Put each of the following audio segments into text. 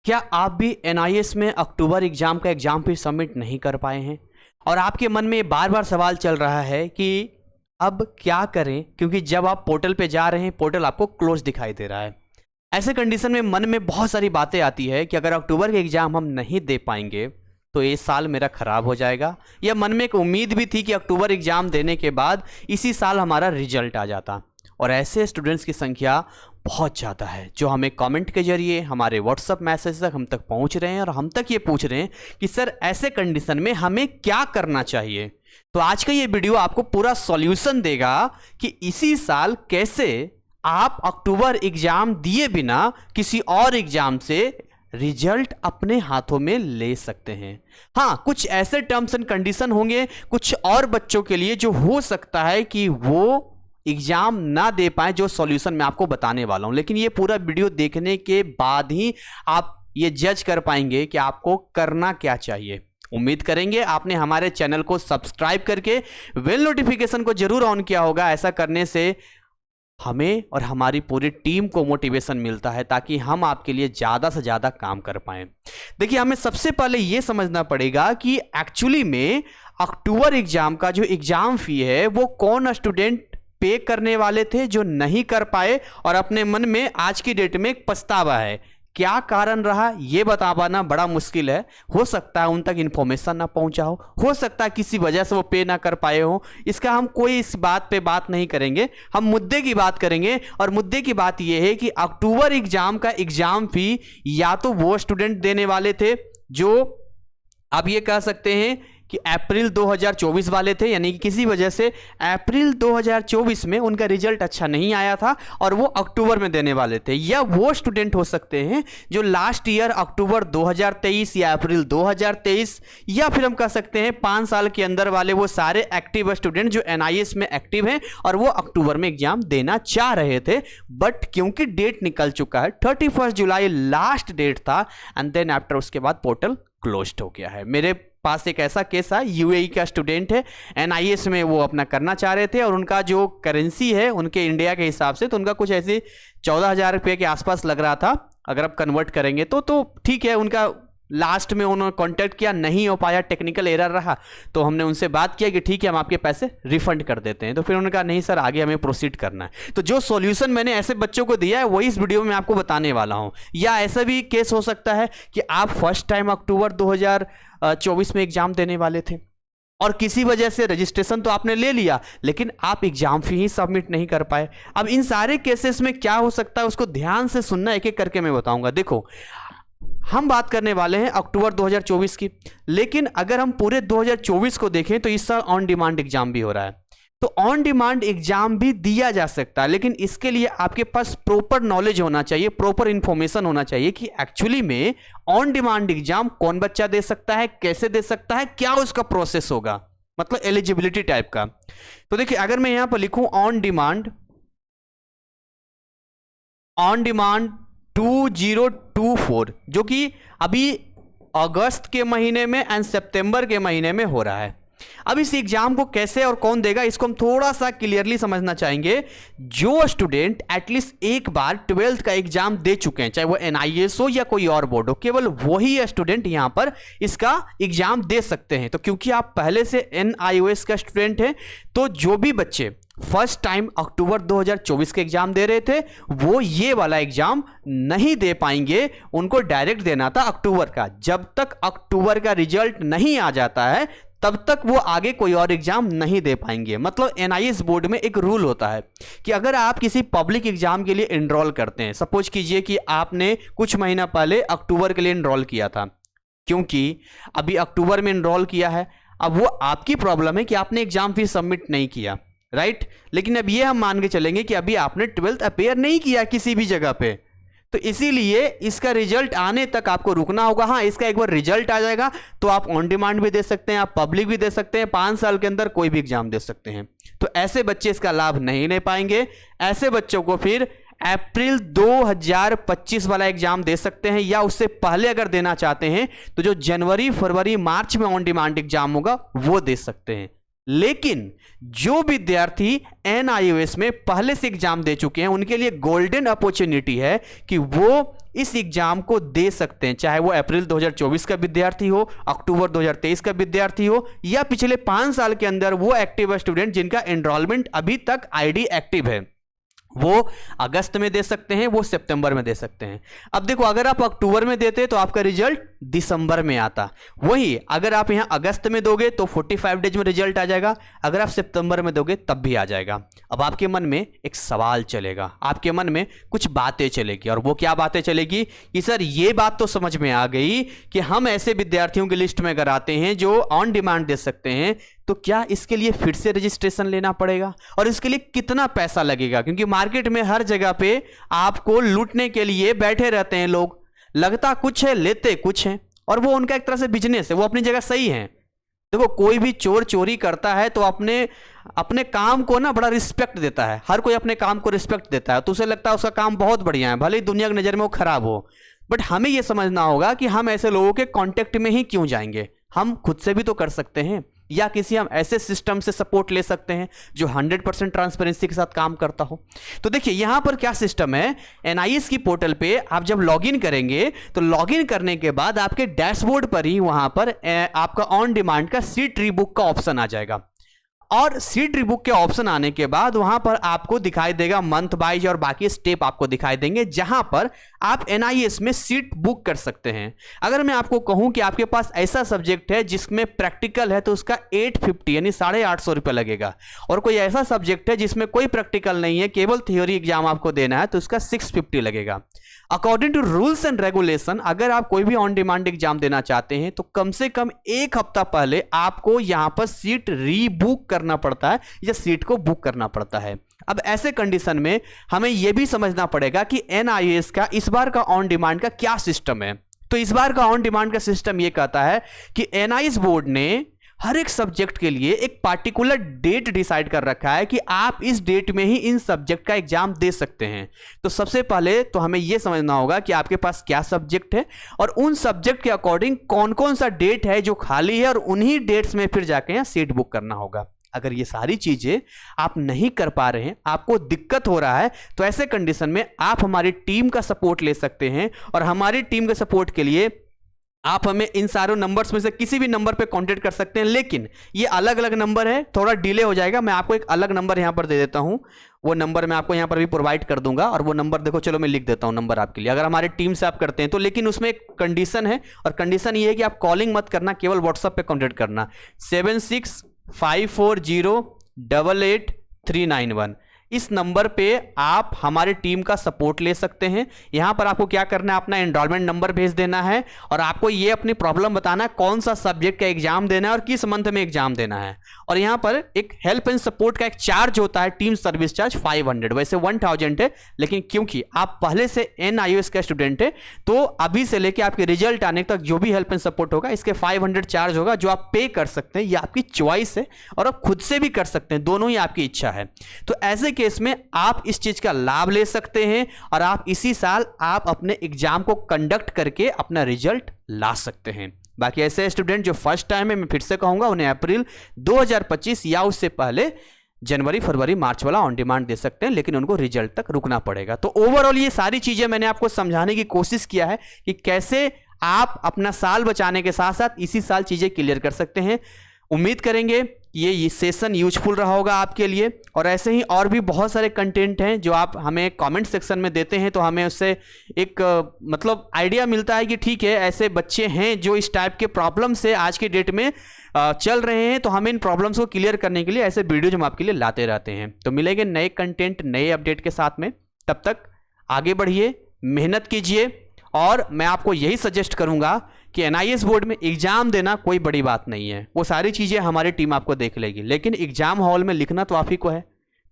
क्या आप भी एनआईएस में अक्टूबर एग्जाम का एग्जाम फिर सबमिट नहीं कर पाए हैं और आपके मन में बार बार सवाल चल रहा है कि अब क्या करें, क्योंकि जब आप पोर्टल पे जा रहे हैं पोर्टल आपको क्लोज दिखाई दे रहा है। ऐसे कंडीशन में मन में बहुत सारी बातें आती है कि अगर अक्टूबर के एग्जाम हम नहीं दे पाएंगे तो ये साल मेरा खराब हो जाएगा, या मन में एक उम्मीद भी थी कि अक्टूबर एग्जाम देने के बाद इसी साल हमारा रिजल्ट आ जाता। और ऐसे स्टूडेंट्स की संख्या बहुत ज़्यादा है जो हमें कमेंट के जरिए हमारे व्हाट्सएप मैसेज तक हम तक पहुंच रहे हैं और हम तक ये पूछ रहे हैं कि सर ऐसे कंडीशन में हमें क्या करना चाहिए। तो आज का ये वीडियो आपको पूरा सॉल्यूशन देगा कि इसी साल कैसे आप अक्टूबर एग्जाम दिए बिना किसी और एग्जाम से रिजल्ट अपने हाथों में ले सकते हैं। हाँ, कुछ ऐसे टर्म्स एंड कंडीशन होंगे कुछ और बच्चों के लिए जो हो सकता है कि वो एग्जाम ना दे पाए, जो सॉल्यूशन मैं आपको बताने वाला हूं। लेकिन ये पूरा वीडियो देखने के बाद ही आप ये जज कर पाएंगे कि आपको करना क्या चाहिए। उम्मीद करेंगे आपने हमारे चैनल को सब्सक्राइब करके बेल नोटिफिकेशन को जरूर ऑन किया होगा। ऐसा करने से हमें और हमारी पूरी टीम को मोटिवेशन मिलता है ताकि हम आपके लिए ज़्यादा से ज़्यादा काम कर पाएं। देखिए, हमें सबसे पहले ये समझना पड़ेगा कि एक्चुअली में अक्टूबर एग्जाम का जो एग्जाम फी है वो कौन स्टूडेंट पे करने वाले थे जो नहीं कर पाए और अपने मन में आज की डेट में एक पछतावा है। क्या कारण रहा ये बता पाना बड़ा मुश्किल है। हो सकता है उन तक इंफॉर्मेशन ना पहुंचा हो सकता है किसी वजह से वो पे ना कर पाए हो। इसका हम कोई इस बात पे बात नहीं करेंगे, हम मुद्दे की बात करेंगे। और मुद्दे की बात यह है कि अक्टूबर एग्जाम का एग्जाम फी या तो वो स्टूडेंट देने वाले थे जो आप ये कह सकते हैं कि अप्रैल 2024 वाले थे, यानी कि किसी वजह से अप्रैल 2024 में उनका रिजल्ट अच्छा नहीं आया था और वो अक्टूबर में देने वाले थे, या वो स्टूडेंट हो सकते हैं जो लास्ट ईयर अक्टूबर 2023 या अप्रैल 2023, या फिर हम कह सकते हैं 5 साल के अंदर वाले वो सारे एक्टिव स्टूडेंट जो एनआईएस में एक्टिव हैं और वो अक्टूबर में एग्जाम देना चाह रहे थे। बट क्योंकि डेट निकल चुका है, 31 जुलाई लास्ट डेट था एंड देन आफ्टर उसके बाद पोर्टल क्लोज्ड हो गया है। मेरे पास एक ऐसा केस है, यूएई का स्टूडेंट है, एनआईएस में वो अपना करना चाह रहे थे और उनका जो करेंसी है उनके इंडिया के हिसाब से तो उनका कुछ ऐसे 14,000 रुपये के आसपास लग रहा था। अगर आप कन्वर्ट करेंगे तो ठीक है। उनका लास्ट में उन्होंने कांटेक्ट किया, नहीं हो पाया, टेक्निकल एरर रहा, तो हमने उनसे बात किया कि ठीक है हम आपके पैसे रिफंड कर देते हैं। तो फिर उन्होंने कहा नहीं सर, आगे हमें प्रोसीड करना है। तो जो सॉल्यूशन मैंने ऐसे बच्चों को दिया है वही इस वीडियो में आपको बताने वाला हूं। या ऐसा भी केस हो सकता है कि आप फर्स्ट टाइम अक्टूबर 2024 में एग्जाम देने वाले थे और किसी वजह से रजिस्ट्रेशन तो आपने ले लिया लेकिन आप एग्जाम फी ही सबमिट नहीं कर पाए। अब इन सारे केसेस में क्या हो सकता है उसको ध्यान से सुनना, एक एक करके मैं बताऊंगा। देखो, हम बात करने वाले हैं अक्टूबर 2024 की, लेकिन अगर हम पूरे 2024 को देखें तो इस साल ऑन डिमांड एग्जाम भी हो रहा है। तो ऑन डिमांड एग्जाम भी दिया जा सकता है, लेकिन इसके लिए आपके पास प्रॉपर नॉलेज होना चाहिए, प्रॉपर इंफॉर्मेशन होना चाहिए कि एक्चुअली में ऑन डिमांड एग्जाम कौन बच्चा दे सकता है, कैसे दे सकता है, क्या उसका प्रोसेस होगा, मतलब एलिजिबिलिटी टाइप का। तो देखिए, अगर मैं यहां पर लिखूं ऑन डिमांड 2024 जो कि अभी अगस्त के महीने में एंड सितंबर के महीने में हो रहा है। अब इस एग्जाम को कैसे और कौन देगा इसको हम थोड़ा सा क्लियरली समझना चाहेंगे। जो स्टूडेंट एटलीस्ट एक बार 12th का एग्जाम दे चुके हैं, चाहे वो एनआईएस हो या कोई और बोर्ड हो, केवल वही स्टूडेंट यहां पर इसका एग्जाम दे सकते हैं। तो क्योंकि आप पहले से एनआईओएस का स्टूडेंट हैं तो जो भी बच्चे फर्स्ट टाइम अक्टूबर 2024 के एग्जाम दे रहे थे वो ये वाला एग्जाम नहीं दे पाएंगे, उनको डायरेक्ट देना था अक्टूबर का। जब तक अक्टूबर का रिजल्ट नहीं आ जाता है तब तक वो आगे कोई और एग्जाम नहीं दे पाएंगे। मतलब एनआईएस बोर्ड में एक रूल होता है कि अगर आप किसी पब्लिक एग्जाम के लिए एनरोल करते हैं, सपोज कीजिए कि आपने कुछ महीना पहले अक्टूबर के लिए एनरोल किया था, क्योंकि अभी अक्टूबर में एनरोल किया है, अब वो आपकी प्रॉब्लम है कि आपने एग्जाम फीस सबमिट नहीं किया, राइट। लेकिन अब ये हम मान के चलेंगे कि अभी आपने 12th अपेयर नहीं किया किसी भी जगह पे, तो इसीलिए इसका रिजल्ट आने तक आपको रुकना होगा। हाँ, इसका एक बार रिजल्ट आ जाएगा तो आप ऑन डिमांड भी दे सकते हैं, आप पब्लिक भी दे सकते हैं, 5 साल के अंदर कोई भी एग्जाम दे सकते हैं। तो ऐसे बच्चे इसका लाभ नहीं ले पाएंगे। ऐसे बच्चों को फिर अप्रैल 2025 वाला एग्जाम दे सकते हैं, या उससे पहले अगर देना चाहते हैं तो जो जनवरी, फरवरी, मार्च में ऑन डिमांड एग्जाम होगा वो दे सकते हैं। लेकिन जो विद्यार्थी एनआईओएस में पहले से एग्जाम दे चुके हैं उनके लिए गोल्डन अपॉर्चुनिटी है कि वो इस एग्जाम को दे सकते हैं, चाहे वो अप्रैल 2024 का विद्यार्थी हो, अक्टूबर 2023 का विद्यार्थी हो, या पिछले 5 साल के अंदर वो एक्टिव स्टूडेंट जिनका एनरोलमेंट अभी तक आईडी एक्टिव है, वो अगस्त में दे सकते हैं, वो सितंबर में दे सकते हैं। अब देखो, अगर आप अक्टूबर में देते तो आपका रिजल्ट दिसंबर में आता, वही अगर आप यहां अगस्त में दोगे तो 45 डेज में रिजल्ट आ जाएगा, अगर आप सितंबर में दोगे तब भी आ जाएगा। अब आपके मन में एक सवाल चलेगा, आपके मन में कुछ बातें चलेगी, और वो क्या बातें चलेगी कि सर ये बात तो समझ में आ गई कि हम ऐसे विद्यार्थियों की लिस्ट में अगर आते हैं जो ऑन डिमांड दे सकते हैं, तो क्या इसके लिए फिर से रजिस्ट्रेशन लेना पड़ेगा और इसके लिए कितना पैसा लगेगा? क्योंकि मार्केट में हर जगह पे आपको लूटने के लिए बैठे रहते हैं लोग, लगता कुछ है लेते कुछ है, और वो उनका एक तरह से बिजनेस है, वो अपनी जगह सही है। देखो, कोई भी चोर चोरी करता है तो अपने काम को ना बड़ा रिस्पेक्ट देता है, हर कोई अपने काम को रिस्पेक्ट देता है, तो उसे लगता है उसका काम बहुत बढ़िया है, भले ही दुनिया की नज़र में वो खराब हो। बट हमें यह समझना होगा कि हम ऐसे लोगों के कांटेक्ट में ही क्यों जाएंगे, हम खुद से भी तो कर सकते हैं, या किसी हम ऐसे सिस्टम से सपोर्ट ले सकते हैं जो 100% ट्रांसपेरेंसी के साथ काम करता हो। तो देखिए यहां पर क्या सिस्टम है, एनआईएस की पोर्टल पे आप जब लॉगिन करेंगे तो लॉगिन करने के बाद आपके डैशबोर्ड पर ही वहां पर आपका ऑन डिमांड का सीट रीबुक का ऑप्शन आ जाएगा, और सीट रीबुक के ऑप्शन आने के बाद वहां पर आपको दिखाई देगा मंथ वाइज और बाकी स्टेप आपको दिखाई देंगे, जहां पर आप एनआईएस में सीट बुक कर सकते हैं। अगर मैं आपको कहूं कि आपके पास ऐसा सब्जेक्ट है जिसमें प्रैक्टिकल है तो उसका 850 यानी 850 रुपये लगेगा, और कोई ऐसा सब्जेक्ट है जिसमें कोई प्रैक्टिकल नहीं है, केवल थ्योरी एग्जाम आपको देना है, तो उसका 650 लगेगा। According to rules and regulation, अगर आप कोई भी ऑन डिमांड एग्जाम देना चाहते हैं तो कम से कम 1 हफ्ता पहले आपको यहां पर सीट रीबुक करना पड़ता है या सीट को बुक करना पड़ता है। अब ऐसे कंडीशन में हमें यह भी समझना पड़ेगा कि एनआईएस का इस बार का ऑन डिमांड का क्या सिस्टम है। तो इस बार का ऑन डिमांड का सिस्टम यह कहता है कि एनआईएस बोर्ड ने हर एक सब्जेक्ट के लिए एक पार्टिकुलर डेट डिसाइड कर रखा है कि आप इस डेट में ही इन सब्जेक्ट का एग्जाम दे सकते हैं। तो सबसे पहले तो हमें यह समझना होगा कि आपके पास क्या सब्जेक्ट है और उन सब्जेक्ट के अकॉर्डिंग कौन कौन सा डेट है जो खाली है, और उन्हीं डेट्स में फिर जाके यहाँ सीट बुक करना होगा। अगर ये सारी चीजें आप नहीं कर पा रहे हैं, आपको दिक्कत हो रहा है, तो ऐसे कंडीशन में आप हमारी टीम का सपोर्ट ले सकते हैं, और हमारी टीम के सपोर्ट के लिए आप हमें इन सारे नंबर्स में से किसी भी नंबर पे कांटेक्ट कर सकते हैं। लेकिन ये अलग अलग नंबर है, थोड़ा डिले हो जाएगा, मैं आपको एक अलग नंबर यहां पर दे देता हूं, वो नंबर मैं आपको यहां पर भी प्रोवाइड कर दूंगा, और वो नंबर देखो, चलो मैं लिख देता हूं नंबर आपके लिए, अगर हमारे टीम से आप करते हैं तो। लेकिन उसमें एक कंडीशन है, और कंडीशन ये है कि आप कॉलिंग मत करना, केवल व्हाट्सएप पे कॉन्टेक्ट करना, 7654088391। इस नंबर पे आप हमारे टीम का सपोर्ट ले सकते हैं। यहां पर आपको क्या करना है, अपना एनरोलमेंट नंबर भेज देना है, और आपको ये अपनी प्रॉब्लम बताना है कौन सा सब्जेक्ट का एग्जाम देना है और किस मंथ में एग्जाम देना है। और यहां पर एक हेल्प एंड सपोर्ट का एक चार्ज होता है, टीम सर्विस चार्ज 500, वैसे 1000 है, लेकिन क्योंकि आप पहले से एनआईएस का स्टूडेंट है तो अभी से लेके आपके रिजल्ट आने तक जो भी हेल्प एंड सपोर्ट होगा इसके 500 चार्ज होगा, जो आप पे कर सकते हैं। ये आपकी चॉइस है, और आप खुद से भी कर सकते हैं, दोनों ही आपकी इच्छा है। तो ऐसे केस में आप इस चीज का लाभ ले सकते हैं, और आप इसी साल आप अपने एग्जाम को कंडक्ट करके अपना रिजल्ट ला सकते हैं। बाकी ऐसे स्टूडेंट जो फर्स्ट टाइम है, मैं फिर से कहूंगा, उन्हें अप्रैल 2025 या उससे पहले जनवरी फरवरी मार्च वाला ऑन डिमांड दे सकते हैं, लेकिन उनको रिजल्ट तक रुकना पड़ेगा। तो ओवरऑल ये सारी चीजें मैंने आपको समझाने की कोशिश किया है कि कैसे आप अपना साल बचाने के साथ साथ इसी साल चीजें क्लियर कर सकते हैं। उम्मीद करेंगे ये सेशन यूजफुल रहा होगा आपके लिए, और ऐसे ही और भी बहुत सारे कंटेंट हैं जो आप हमें कमेंट सेक्शन में देते हैं, तो हमें उससे एक मतलब आइडिया मिलता है कि ठीक है, ऐसे बच्चे हैं जो इस टाइप के प्रॉब्लम से आज के डेट में चल रहे हैं, तो हमें इन प्रॉब्लम्स को क्लियर करने के लिए ऐसे वीडियोज हम आपके लिए लाते रहते हैं। तो मिलेंगे नए कंटेंट नए अपडेट के साथ में, तब तक आगे बढ़िए, मेहनत कीजिए, और मैं आपको यही सजेस्ट करूंगा कि एनआईएस बोर्ड में एग्जाम देना कोई बड़ी बात नहीं है, वो सारी चीज़ें हमारी टीम आपको देख लेगी, लेकिन एग्जाम हॉल में लिखना तो आप ही को है।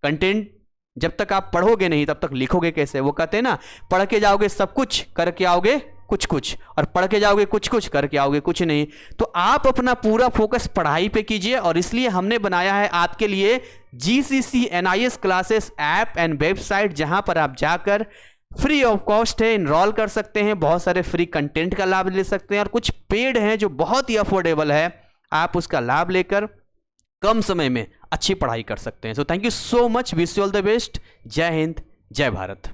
कंटेंट जब तक आप पढ़ोगे नहीं तब तक लिखोगे कैसे? वो कहते हैं ना, पढ़ के जाओगे सब कुछ, करके आओगे कुछ कुछ, और पढ़ के जाओगे कुछ कुछ, करके आओगे कुछ नहीं। तो आप अपना पूरा फोकस पढ़ाई पे कीजिए, और इसलिए हमने बनाया है आपके लिए GCC NIS classes app and website, जहां पर आप जाकर फ्री ऑफ कॉस्ट है, इनरोल कर सकते हैं, बहुत सारे फ्री कंटेंट का लाभ ले सकते हैं, और कुछ पेड हैं जो बहुत ही अफोर्डेबल है, आप उसका लाभ लेकर कम समय में अच्छी पढ़ाई कर सकते हैं। So thank you so much, wish you all the best. जय हिंद, जय भारत।